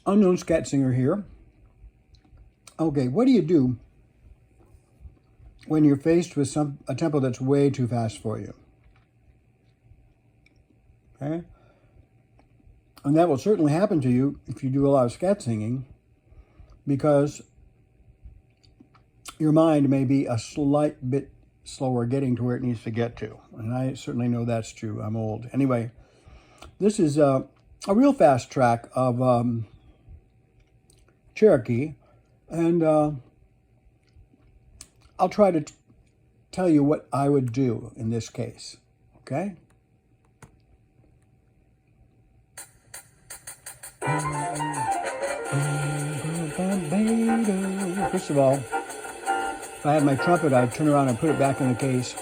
Unknown scat singer here. Okay, what do you do when you're faced with a tempo that's way too fast for you? Okay? And that will certainly happen to you if you do a lot of scat singing, because your mind may be a slight bit slower getting to where it needs to get to. And I certainly know that's true. I'm old. Anyway, this is a real fast track of Cherokee. And I'll try to tell you what I would do in this case. Okay? First of all, if I had my trumpet, I'd turn around and put it back in the case.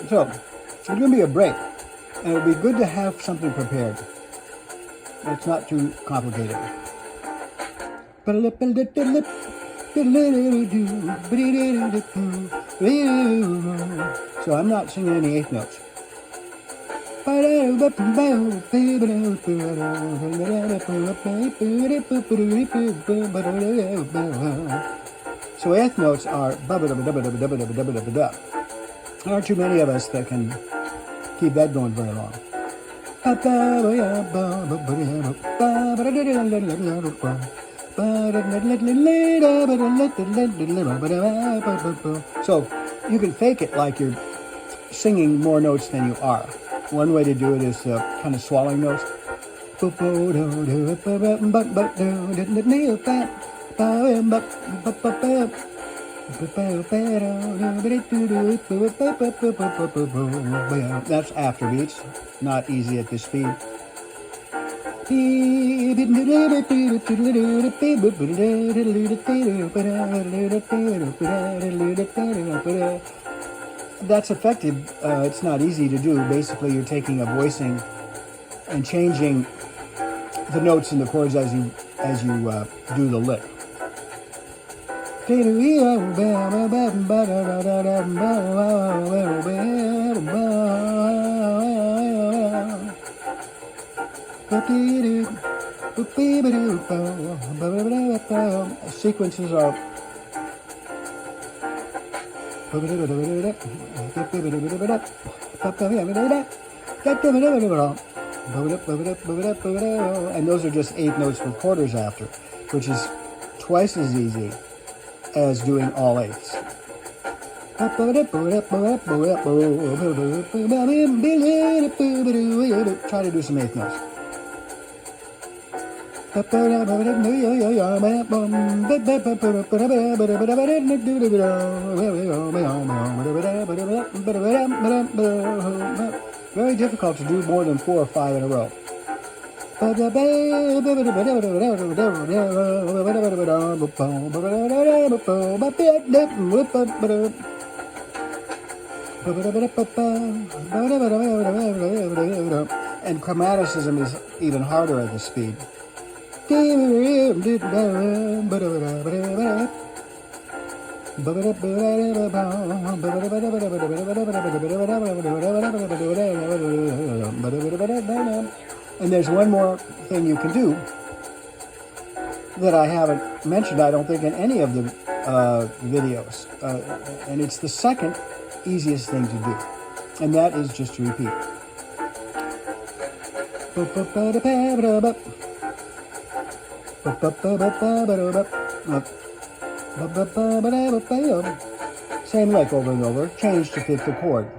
So, there's going to be a break, and it would be good to have something prepared. It's not too complicated. So I'm not singing any eighth notes. So eighth notes are There aren't too many of us that can keep that going very long. So you can fake it like you're singing more notes than you are. One way to do it is kind of swallowing notes. That's after beats, not easy at this speed. That's effective. It's not easy to do. Basically, you're taking a voicing and changing the notes and the chords as you do the lick. Sequences are and those are just eighth notes with quarters after, which is twice as easy as doing all eighths. Try to do some eighth notes. Very difficult to do more than 4 or 5 in a row. And chromaticism is even harder at this speed. And there's one more thing you can do that I haven't mentioned, I don't think, in any of the videos. And it's the second easiest thing to do. And that is just to repeat. Same lick over and over, change to fit the chord.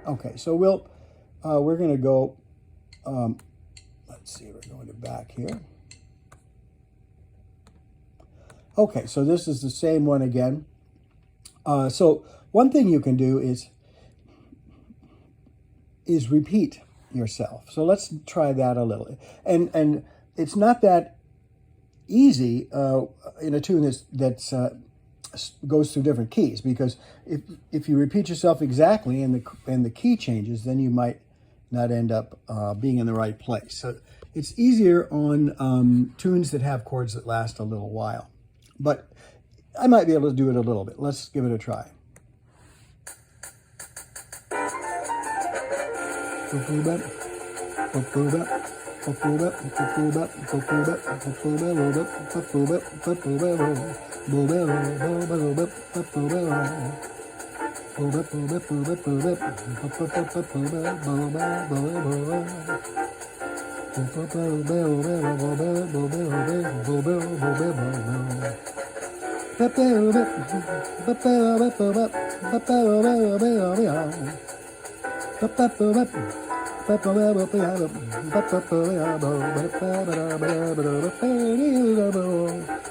Okay, so we're going to go, let's see, we're going to back here. Okay, so this is the same one again. So one thing you can do is repeat yourself. So let's try that a little. And it's not that easy in a tune that's goes through different keys, because if you repeat yourself exactly and the key changes, then you might not end up being in the right place. So it's easier on tunes that have chords that last a little while. But I might be able to do it a little bit. Let's give it a try.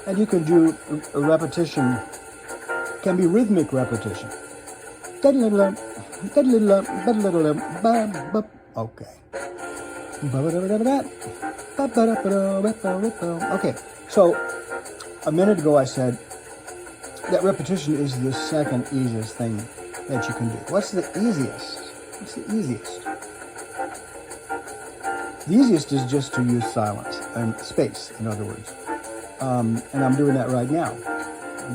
And you can do a repetition, can be rhythmic repetition. Okay. Okay, so a minute ago I said that repetition is the second easiest thing that you can do. What's the easiest? What's the easiest? The easiest is just to use silence and space, in other words. And I'm doing that right now.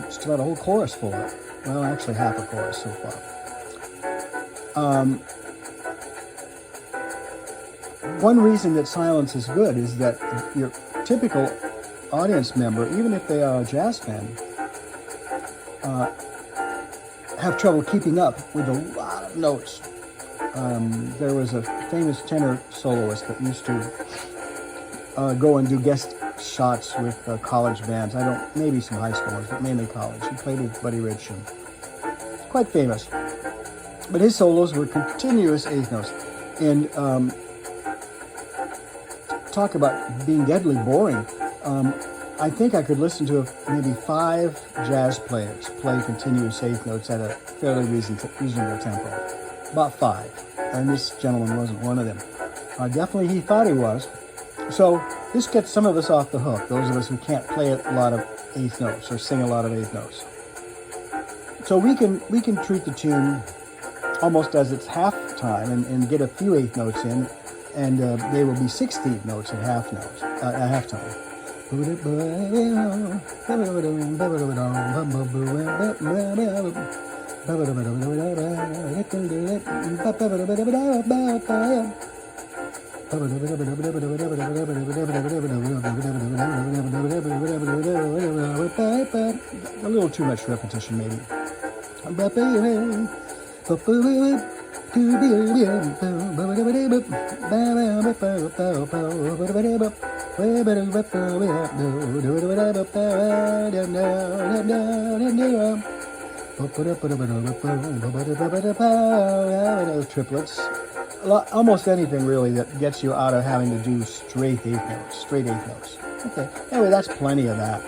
Just about a whole chorus full of it. Well, actually half a chorus so far. One reason that silence is good is that your typical audience member, even if they are a jazz fan, have trouble keeping up with a lot of notes. There was a famous tenor soloist that used to go and do guest shots with college bands. Maybe some high schoolers, but mainly college. He played with Buddy Rich, and quite famous. But his solos were continuous eighth notes. And talk about being deadly boring. I think I could listen to maybe 5 jazz players play continuous eighth notes at a fairly reasonable tempo. About 5. And this gentleman wasn't one of them. Definitely he thought he was. So this gets some of us off the hook, those of us who can't play a lot of eighth notes or sing a lot of eighth notes. So we can treat the tune almost as it's half time and get a few eighth notes in, and they will be 16th notes at halftime. A little too much repetition, maybe. Triplets. Almost anything really that gets you out of having to do straight eighth notes. Okay. Anyway, that's plenty of that.